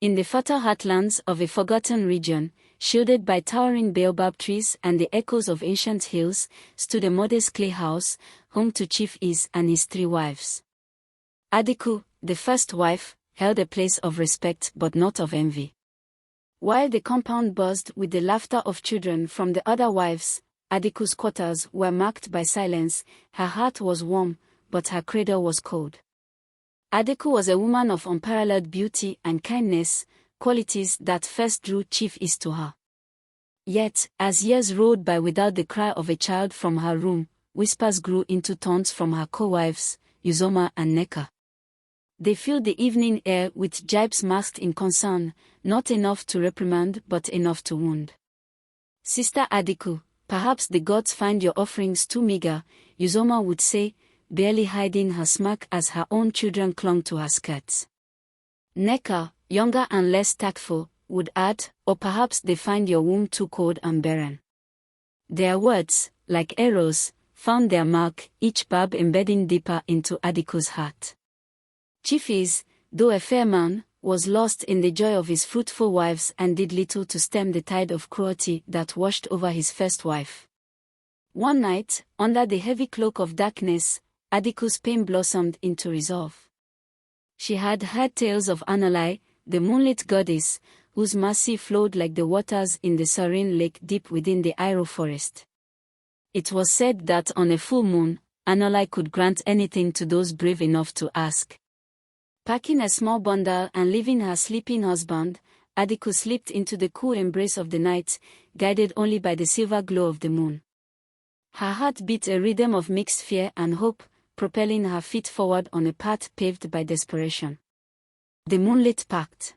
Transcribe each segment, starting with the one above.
In the fertile heartlands of a forgotten region, shielded by towering baobab trees and the echoes of ancient hills, stood a modest clay house, home to Chief Is and his 3 wives. Adaku, the first wife, held a place of respect but not of envy. While the compound buzzed with the laughter of children from the other wives, Adaku's quarters were marked by silence. Her heart was warm, but her cradle was cold. Adaku was a woman of unparalleled beauty and kindness, qualities that first drew Chief Is to her. Yet, as years rolled by without the cry of a child from her room, whispers grew into taunts from her co-wives, Uzoma and Neka. They filled the evening air with jibes masked in concern, not enough to reprimand but enough to wound. Sister Adaku, perhaps the gods find your offerings too meager, Uzoma would say, barely hiding her smirk as her own children clung to her skirts. Neka, younger and less tactful, would add, or perhaps they find your womb too cold and barren. Their words, like arrows, found their mark, each barb embedding deeper into Adaku's heart. Chief Is, though a fair man, was lost in the joy of his fruitful wives and did little to stem the tide of cruelty that washed over his first wife. One night, under the heavy cloak of darkness, Adaku's pain blossomed into resolve. She had heard tales of Anuli, the Moonlit Goddess, whose mercy flowed like the waters in the serene lake deep within the Iroh forest. It was said that on a full moon, Anuli could grant anything to those brave enough to ask. Packing a small bundle and leaving her sleeping husband, Adaku slipped into the cool embrace of the night, guided only by the silver glow of the moon. Her heart beat a rhythm of mixed fear and hope, propelling her feet forward on a path paved by desperation. The Moonlit Pact.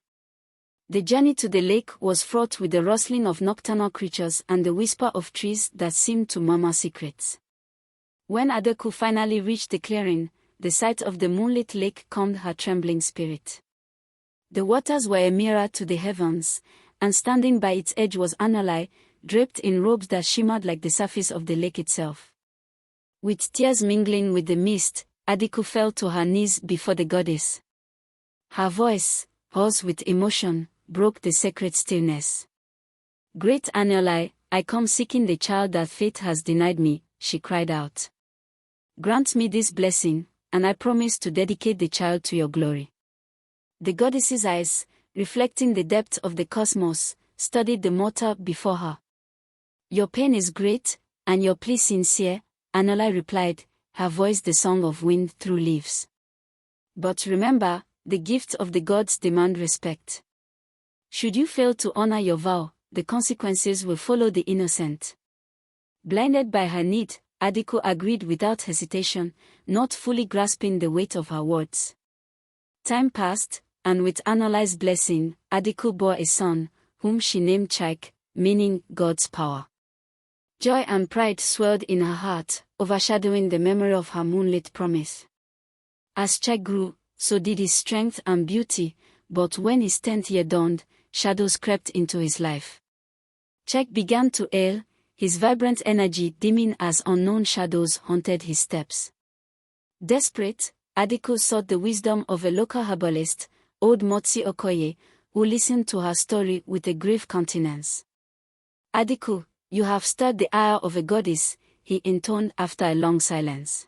The journey to the lake was fraught with the rustling of nocturnal creatures and the whisper of trees that seemed to murmur secrets. When Adaku finally reached the clearing, the sight of the moonlit lake calmed her trembling spirit. The waters were a mirror to the heavens, and standing by its edge was Anuli, draped in robes that shimmered like the surface of the lake itself. With tears mingling with the mist, Adaku fell to her knees before the goddess. Her voice, hoarse with emotion, broke the sacred stillness. "Great Anuli, I come seeking the child that fate has denied me," she cried out. "Grant me this blessing, and I promise to dedicate the child to your glory." The goddess's eyes, reflecting the depth of the cosmos, studied the mortal before her. "Your pain is great, and your plea sincere," Anuli replied, her voice the song of wind through leaves. "But remember, the gifts of the gods demand respect. Should you fail to honor your vow, the consequences will follow the innocent." Blinded by her need, Adaku agreed without hesitation, not fully grasping the weight of her words. Time passed, and with Anuli's blessing, Adaku bore a son, whom she named Chike, meaning God's power. Joy and pride swelled in her heart, overshadowing the memory of her moonlit promise. As Chike grew, so did his strength and beauty, but when his 10th year dawned, shadows crept into his life. Chike began to ail, his vibrant energy dimming as unknown shadows haunted his steps. Desperate, Adaku sought the wisdom of a local herbalist, old Motsi Okoye, who listened to her story with a grave countenance. "Adaku, you have stirred the ire of a goddess," he intoned after a long silence.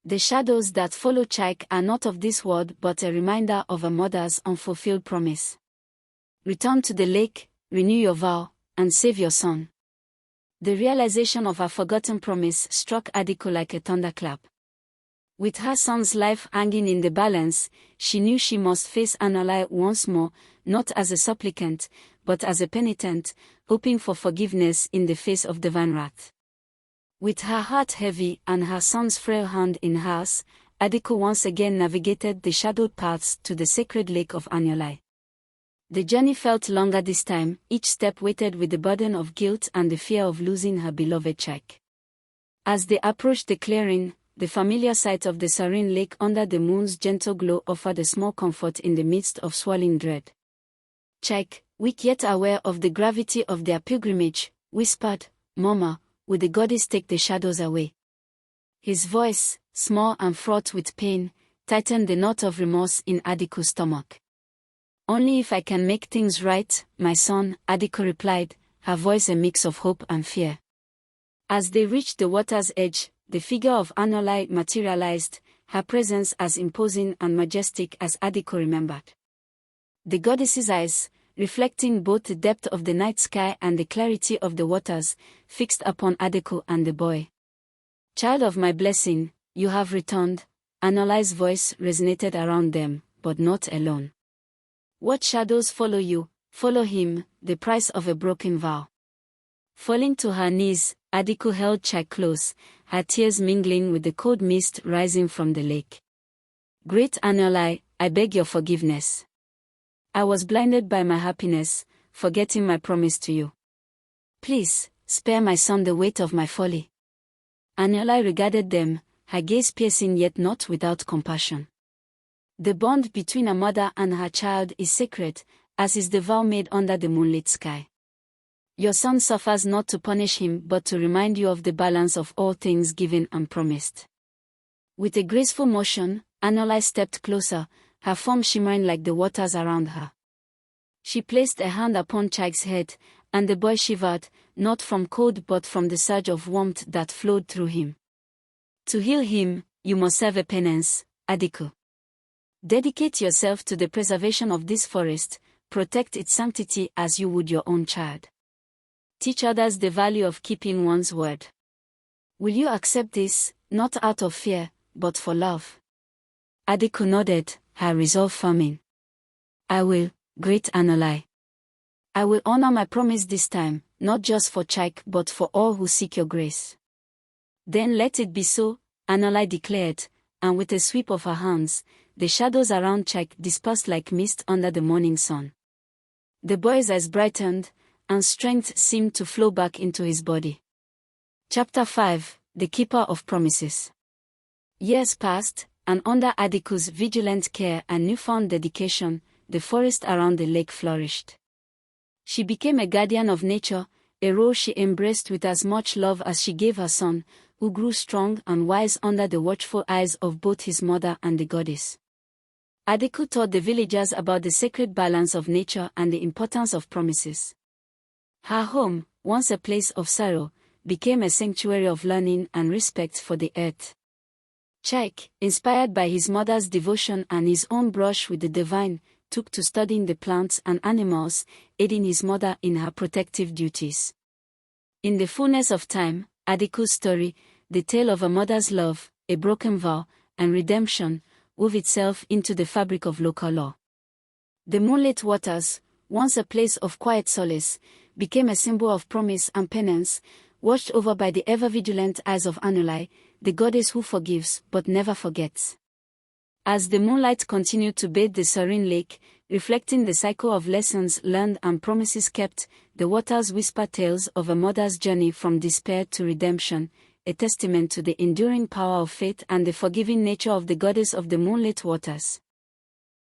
"The shadows that follow Chike are not of this world but a reminder of a mother's unfulfilled promise. Return to the lake, renew your vow, and save your son." The realization of her forgotten promise struck Adaku like a thunderclap. With her son's life hanging in the balance, she knew she must face Anuli once more, not as a supplicant, but as a penitent, hoping for forgiveness in the face of divine wrath. With her heart heavy and her son's frail hand in hers, Adaku once again navigated the shadowed paths to the sacred lake of Anuli. The journey felt longer this time, each step weighted with the burden of guilt and the fear of losing her beloved Chike. As they approached the clearing, the familiar sight of the serene lake under the moon's gentle glow offered a small comfort in the midst of swirling dread. Chike, weak yet aware of the gravity of their pilgrimage, whispered, "Mama, will the goddess take the shadows away?" His voice, small and fraught with pain, tightened the knot of remorse in Adaku's stomach. Only if I can make things right, my son, Adaku replied, her voice a mix of hope and fear. As they reached the water's edge, the figure of Anuli materialized, her presence as imposing and majestic as Adaku remembered. The goddess's eyes, reflecting both the depth of the night sky and the clarity of the waters, fixed upon Adaku and the boy. "Child of my blessing, you have returned," Anuli's voice resonated around them, but not alone. "What shadows follow you? Follow him, the price of a broken vow." Falling to her knees, Adaku held Chike close, her tears mingling with the cold mist rising from the lake. "Great Anuli, I beg your forgiveness. I was blinded by my happiness, forgetting my promise to you. Please, spare my son the weight of my folly." Anuli regarded them, her gaze piercing yet not without compassion. The bond between a mother and her child is sacred, as is the vow made under the moonlit sky. Your son suffers not to punish him but to remind you of the balance of all things given and promised. With a graceful motion, Anuli stepped closer, her form shimmering like the waters around her. She placed a hand upon Chike's head, and the boy shivered, not from cold but from the surge of warmth that flowed through him. "To heal him, you must serve a penance, Adaku. Dedicate yourself to the preservation of this forest, protect its sanctity as you would your own child. Teach others the value of keeping one's word. Will you accept this, not out of fear, but for love?" Adaku nodded, her resolve firming. "I will, great Anuli. I will honor my promise this time, not just for Chike but for all who seek your grace." "Then let it be so," Anuli declared, and with a sweep of her hands, the shadows around Chike dispersed like mist under the morning sun. The boy's eyes brightened, and strength seemed to flow back into his body. Chapter 5: The Keeper of Promises. Years passed, and under Adaku's vigilant care and newfound dedication, the forest around the lake flourished. She became a guardian of nature, a role she embraced with as much love as she gave her son, who grew strong and wise under the watchful eyes of both his mother and the goddess. Adaku taught the villagers about the sacred balance of nature and the importance of promises. Her home, once a place of sorrow, became a sanctuary of learning and respect for the earth. Chike, inspired by his mother's devotion and his own brush with the divine, took to studying the plants and animals, aiding his mother in her protective duties. In the fullness of time, Adaku's story, the tale of a mother's love, a broken vow, and redemption, wove itself into the fabric of local law. The moonlit waters, once a place of quiet solace, became a symbol of promise and penance, watched over by the ever-vigilant eyes of Anuli, the goddess who forgives but never forgets. As the moonlight continued to bathe the serene lake, reflecting the cycle of lessons learned and promises kept, the waters whispered tales of a mother's journey from despair to redemption, a testament to the enduring power of faith and the forgiving nature of the goddess of the moonlit waters.